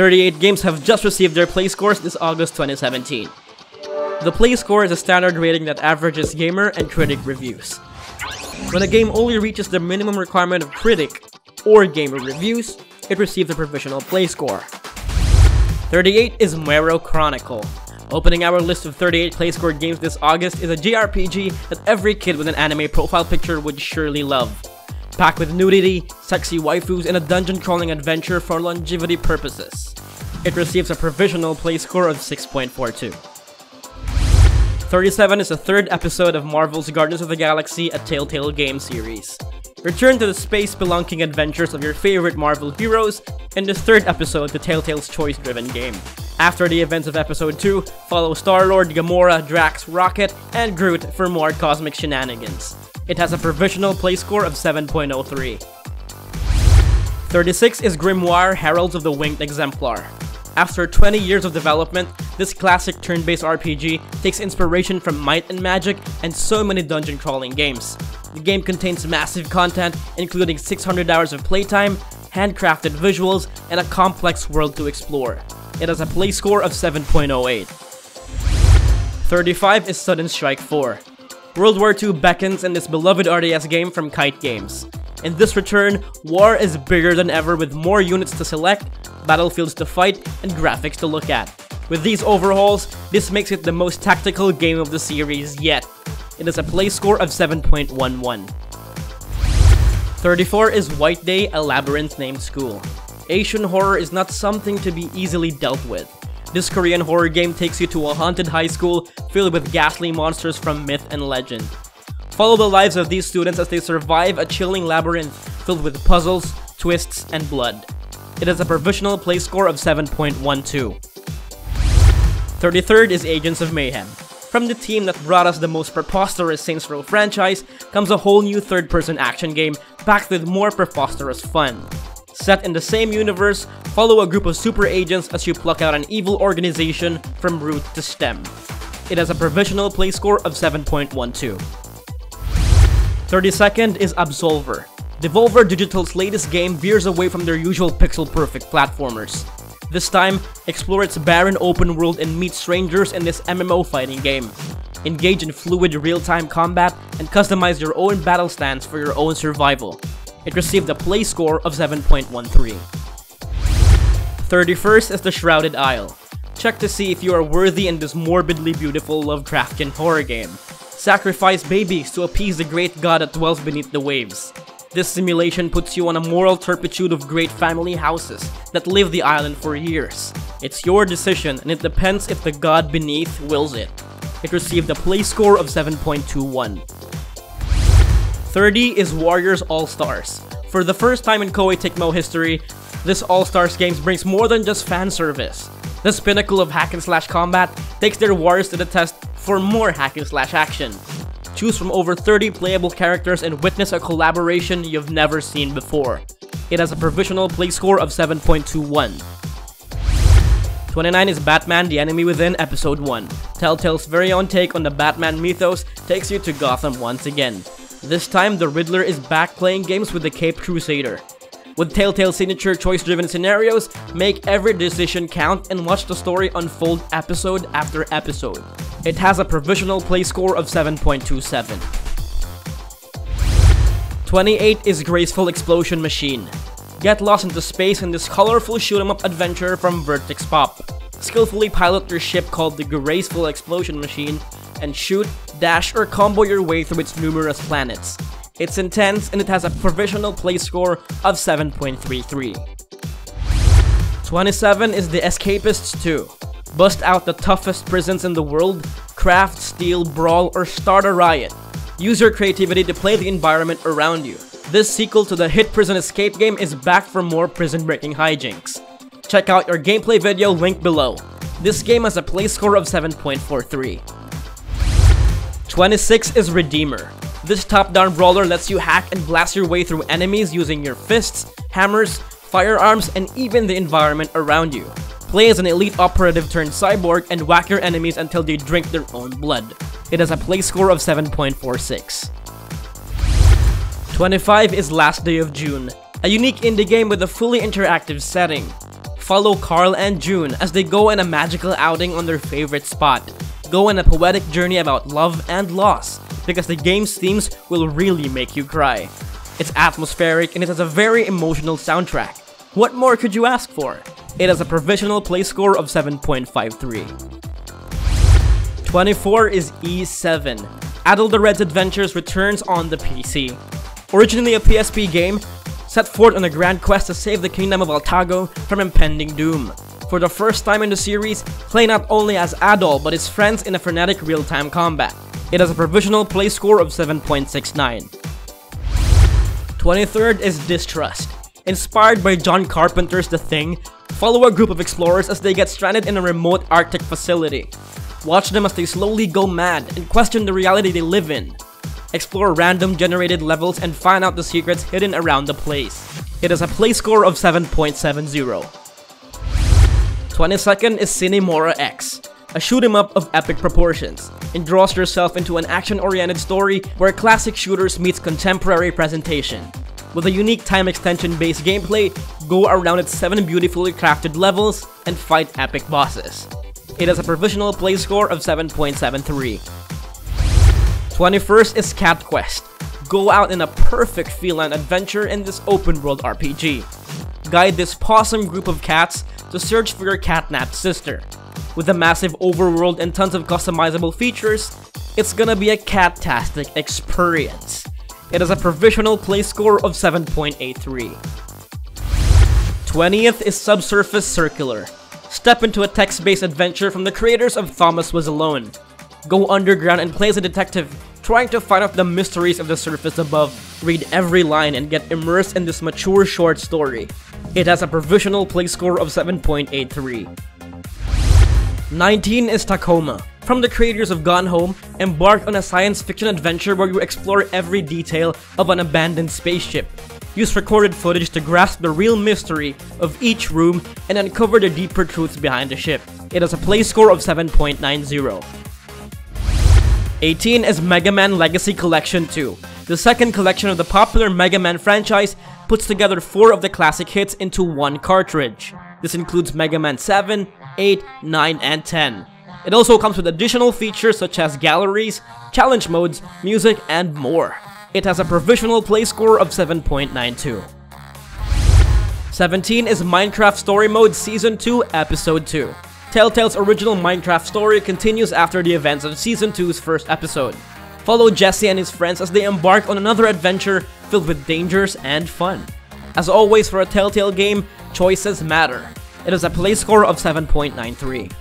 38 games have just received their play scores this August 2017. The play score is a standard rating that averages gamer and critic reviews. When a game only reaches the minimum requirement of critic or gamer reviews, it receives a provisional play score. 38 is Moero Chronicle. Opening our list of 38 play scored games this August is a JRPG that every kid with an anime profile picture would surely love. Packed with nudity, sexy waifus, and a dungeon-crawling adventure for longevity purposes. It receives a provisional play score of 6.42. 37 is the third episode of Marvel's Guardians of the Galaxy, a Telltale game series. Return to the space-spelunking adventures of your favorite Marvel heroes in this third episode to Telltale's choice-driven game. After the events of Episode 2, follow Star-Lord, Gamora, Drax, Rocket, and Groot for more cosmic shenanigans. It has a provisional play score of 7.03. 36 is Grimoire, Heralds of the Winged Exemplar. After 20 years of development, this classic turn-based RPG takes inspiration from Might and Magic and so many dungeon-crawling games. The game contains massive content, including 600 hours of playtime, handcrafted visuals, and a complex world to explore. It has a play score of 7.08. 35 is Sudden Strike 4. World War II beckons in this beloved RTS game from Kite Games. In this return, war is bigger than ever with more units to select, battlefields to fight, and graphics to look at. With these overhauls, this makes it the most tactical game of the series yet. It has a play score of 7.11. 34 is White Day, a Labyrinth named school. Asian horror is not something to be easily dealt with. This Korean horror game takes you to a haunted high school filled with ghastly monsters from myth and legend. Follow the lives of these students as they survive a chilling labyrinth filled with puzzles, twists, and blood. It has a provisional play score of 7.12. 33rd is Agents of Mayhem. From the team that brought us the most preposterous Saints Row franchise comes a whole new third-person action game packed with more preposterous fun. Set in the same universe, follow a group of super agents as you pluck out an evil organization from root to stem. It has a provisional play score of 7.12. 32nd is Absolver. Devolver Digital's latest game veers away from their usual pixel-perfect platformers. This time, explore its barren open world and meet strangers in this MMO fighting game. Engage in fluid real-time combat and customize your own battle stance for your own survival. It received a play score of 7.13. 31st is the Shrouded Isle. Check to see if you are worthy in this morbidly beautiful Lovecraftian horror game. Sacrifice babies to appease the great god that dwells beneath the waves. This simulation puts you on a moral turpitude of great family houses that live the island for years. It's your decision and it depends if the god beneath wills it. It received a play score of 7.21. 30 is Warriors All-Stars. For the first time in Koei Tecmo history, this All-Stars game brings more than just fan service. This pinnacle of hack-and-slash combat takes their warriors to the test for more hack-and-slash action. Choose from over 30 playable characters and witness a collaboration you've never seen before. It has a provisional play score of 7.21. 29 is Batman: The Enemy Within Episode 1. Telltale's very own take on the Batman mythos takes you to Gotham once again. This time, the Riddler is back playing games with the Caped Crusader. With Telltale's signature choice-driven scenarios, make every decision count and watch the story unfold episode after episode. It has a provisional play score of 7.27. 28 is Graceful Explosion Machine. Get lost into space in this colorful shoot-'em-up adventure from Vertex Pop. Skillfully pilot your ship called the Graceful Explosion Machine and shoot, dash, or combo your way through its numerous planets. It's intense and it has a provisional play score of 7.33. 27 is the Escapists 2. Bust out the toughest prisons in the world, craft, steal, brawl, or start a riot. Use your creativity to play the environment around you. This sequel to the hit prison escape game is back for more prison-breaking hijinks. Check out your gameplay video linked below. This game has a play score of 7.43. 26 is Redeemer. This top-down brawler lets you hack and blast your way through enemies using your fists, hammers, firearms, and even the environment around you. Play as an elite operative turned cyborg and whack your enemies until they drink their own blood. It has a play score of 7.46. 25 is Last Day of June, a unique indie game with a fully interactive setting. follow Carl and June as they go on a magical outing on their favorite spot. Go on a poetic journey about love and loss, because the game's themes will really make you cry. It's atmospheric and it has a very emotional soundtrack. What more could you ask for? It has a provisional play score of 7.53. 24 is E7. Adaldared's Adventures returns on the PC. Originally a PSP game, set forth on a grand quest to save the kingdom of Altago from impending doom. For the first time in the series, play not only as Adol but his friends in a frenetic real-time combat. It has a provisional play score of 7.69. 23rd is Distrust. Inspired by John Carpenter's The Thing, follow a group of explorers as they get stranded in a remote Arctic facility. Watch them as they slowly go mad and question the reality they live in. Explore random generated levels and find out the secrets hidden around the place. It has a play score of 7.70. 22nd is Cinemora X, a shoot-em-up of epic proportions. Engross yourself into an action-oriented story where classic shooters meets contemporary presentation. With a unique time extension-based gameplay, go around its 7 beautifully crafted levels and fight epic bosses. It has a provisional play score of 7.73. 21st is Cat Quest. Go out in a perfect feline adventure in this open-world RPG. Guide this possum group of cats to search for your catnapped sister. With a massive overworld and tons of customizable features, it's gonna be a cat-tastic experience. It has a provisional play score of 7.83. 20th is Subsurface Circular. Step into a text-based adventure from the creators of Thomas Was Alone. Go underground and play as a detective, trying to find out the mysteries of the surface above. Read every line and get immersed in this mature short story. It has a provisional play score of 7.83. 19 is Tacoma. From the creators of Gone Home, embark on a science fiction adventure where you explore every detail of an abandoned spaceship. Use recorded footage to grasp the real mystery of each room and uncover the deeper truths behind the ship. It has a play score of 7.90. 18 is Mega Man Legacy Collection 2. The second collection of the popular Mega Man franchise puts together 4 of the classic hits into one cartridge. This includes Mega Man 7, 8, 9, and 10. It also comes with additional features such as galleries, challenge modes, music, and more. It has a provisional play score of 7.92. 17 is Minecraft Story Mode Season 2 Episode 2. Telltale's original Minecraft story continues after the events of Season 2's first episode. Follow Jesse and his friends as they embark on another adventure filled with dangers and fun. As always for a Telltale game, choices matter. It has a play score of 7.93.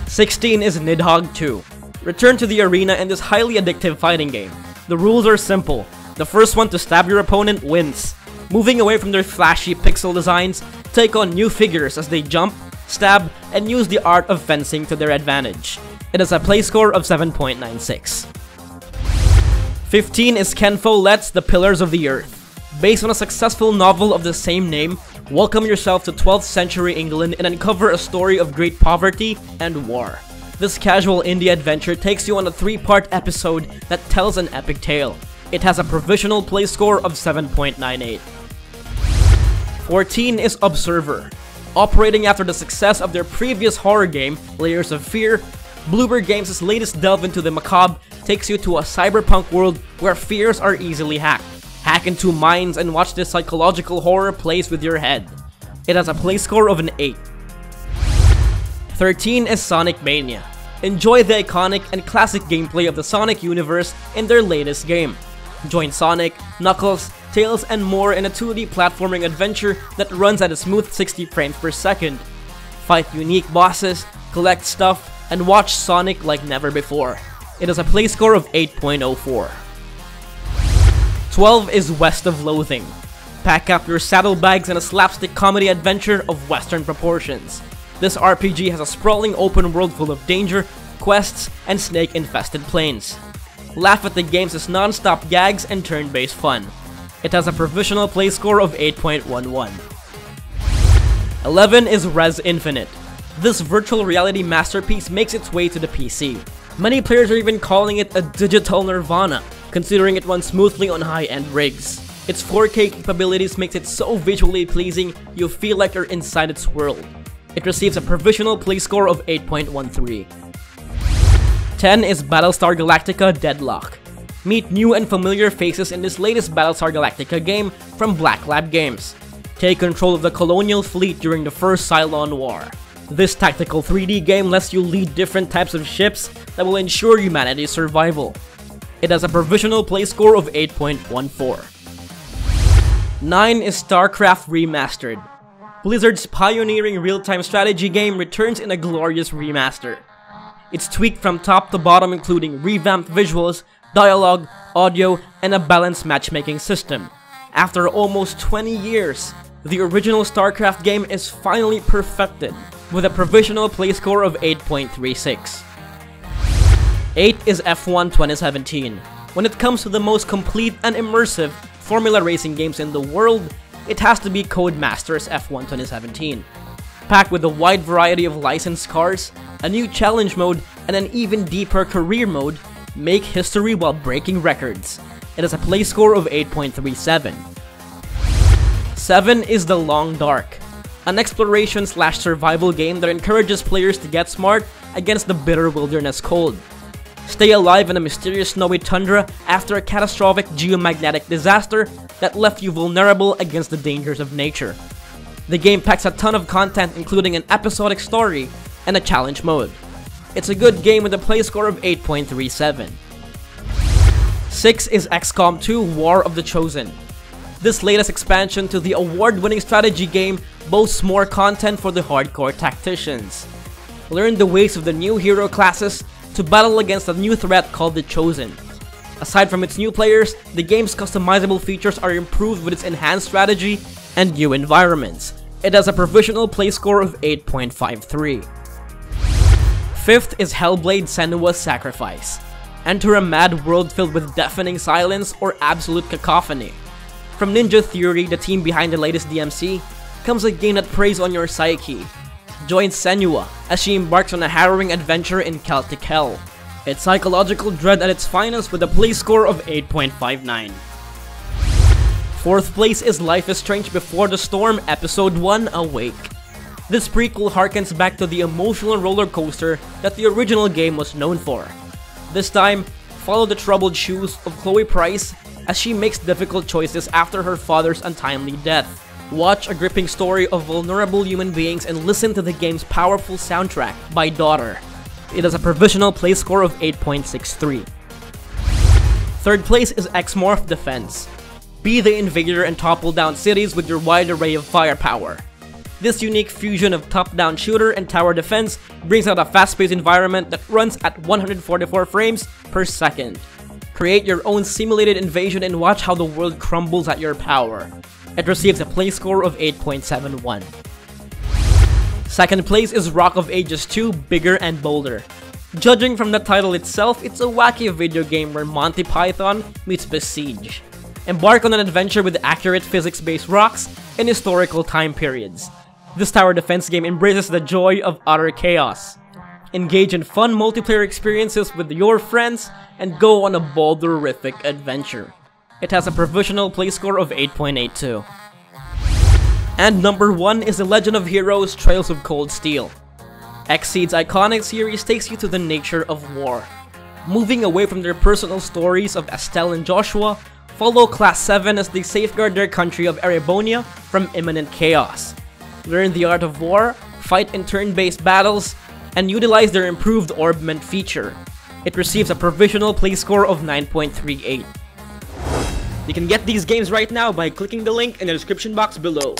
16 is Nidhogg 2. Return to the arena in this highly addictive fighting game. The rules are simple. The first one to stab your opponent wins. Moving away from their flashy pixel designs, take on new figures as they jump, stab, and use the art of fencing to their advantage. It has a play score of 7.96. 15 is Ken Follett's The Pillars of the Earth. Based on a successful novel of the same name, welcome yourself to 12th century England and uncover a story of great poverty and war. This casual indie adventure takes you on a 3-part episode that tells an epic tale. It has a provisional play score of 7.98. 14 is Observer. Operating after the success of their previous horror game, Layers of Fear, Bloober Games' latest delve into the macabre takes you to a cyberpunk world where fears are easily hacked. Hack into minds and watch this psychological horror plays with your head. It has a play score of an 8. 13 is Sonic Mania. Enjoy the iconic and classic gameplay of the Sonic universe in their latest game. Join Sonic, Knuckles, Tails, and more in a 2D platforming adventure that runs at a smooth 60 frames per second. Fight unique bosses, collect stuff, and watch Sonic like never before. It has a play score of 8.04. 12 is West of Loathing. Pack up your saddlebags in a slapstick comedy adventure of Western proportions. This RPG has a sprawling open world full of danger, quests, and snake-infested plains. Laugh at the game's non-stop gags and turn-based fun. It has a provisional play score of 8.11. 11 is Rez Infinite. This virtual reality masterpiece makes its way to the PC. Many players are even calling it a digital nirvana, considering it runs smoothly on high-end rigs. Its 4K capabilities makes it so visually pleasing you feel like you're inside its world. It receives a provisional play score of 8.13. 10 is Battlestar Galactica Deadlock. Meet new and familiar faces in this latest Battlestar Galactica game from Black Lab Games. Take control of the colonial fleet during the first Cylon War. This tactical 3D game lets you lead different types of ships that will ensure humanity's survival. It has a provisional play score of 8.14. 9 is Starcraft Remastered. Blizzard's pioneering real-time strategy game returns in a glorious remaster. It's tweaked from top to bottom, including revamped visuals, dialogue, audio, and a balanced matchmaking system. After almost 20 years, the original Starcraft game is finally perfected, with a provisional play score of 8.36. 8 is F1 2017. When it comes to the most complete and immersive formula racing games in the world, it has to be Codemasters F1 2017. Packed with a wide variety of licensed cars, a new challenge mode, and an even deeper career mode, make history while breaking records. It has a play score of 8.37. 7 is The Long Dark, an exploration/survival game that encourages players to get smart against the bitter wilderness cold. Stay alive in a mysterious snowy tundra after a catastrophic geomagnetic disaster that left you vulnerable against the dangers of nature. The game packs a ton of content, including an episodic story and a challenge mode. It's a good game with a play score of 8.37. 6 is XCOM 2 War of the Chosen. This latest expansion to the award-winning strategy game boasts more content for the hardcore tacticians. Learn the ways of the new hero classes to battle against a new threat called the Chosen. Aside from its new players, the game's customizable features are improved with its enhanced strategy and new environments. It has a provisional play score of 8.53. 5th is Hellblade: Senua's Sacrifice. Enter a mad world filled with deafening silence or absolute cacophony. From Ninja Theory, the team behind the latest DMC, comes a game that preys on your psyche. Join Senua as she embarks on a harrowing adventure in Celtic hell. It's psychological dread at its finest with a play score of 8.59. 4th place is Life is Strange Before the Storm Episode 1 Awake. This prequel harkens back to the emotional roller coaster that the original game was known for. This time, follow the troubled shoes of Chloe Price as she makes difficult choices after her father's untimely death. Watch a gripping story of vulnerable human beings and listen to the game's powerful soundtrack by Daughter. It has a provisional play score of 8.63. 3rd place is X-Morph Defense. Be the invader and topple down cities with your wide array of firepower. This unique fusion of top-down shooter and tower defense brings out a fast-paced environment that runs at 144 frames per second. Create your own simulated invasion and watch how the world crumbles at your power. It receives a play score of 8.71. 2nd place is Rock of Ages 2 Bigger and Bolder. Judging from the title itself, it's a wacky video game where Monty Python meets Besiege. Embark on an adventure with accurate physics-based rocks in historical time periods. This tower defense game embraces the joy of utter chaos. Engage in fun multiplayer experiences with your friends and go on a boulderific adventure. It has a provisional play score of 8.82. And number 1 is The Legend of Heroes Trails of Cold Steel. Xseed's iconic series takes you to the nature of war. Moving away from their personal stories of Estelle and Joshua, follow Class 7 as they safeguard their country of Erebonia from imminent chaos. Learn the art of war, fight in turn-based battles, and utilize their improved orbment feature. It receives a provisional play score of 9.38. You can get these games right now by clicking the link in the description box below.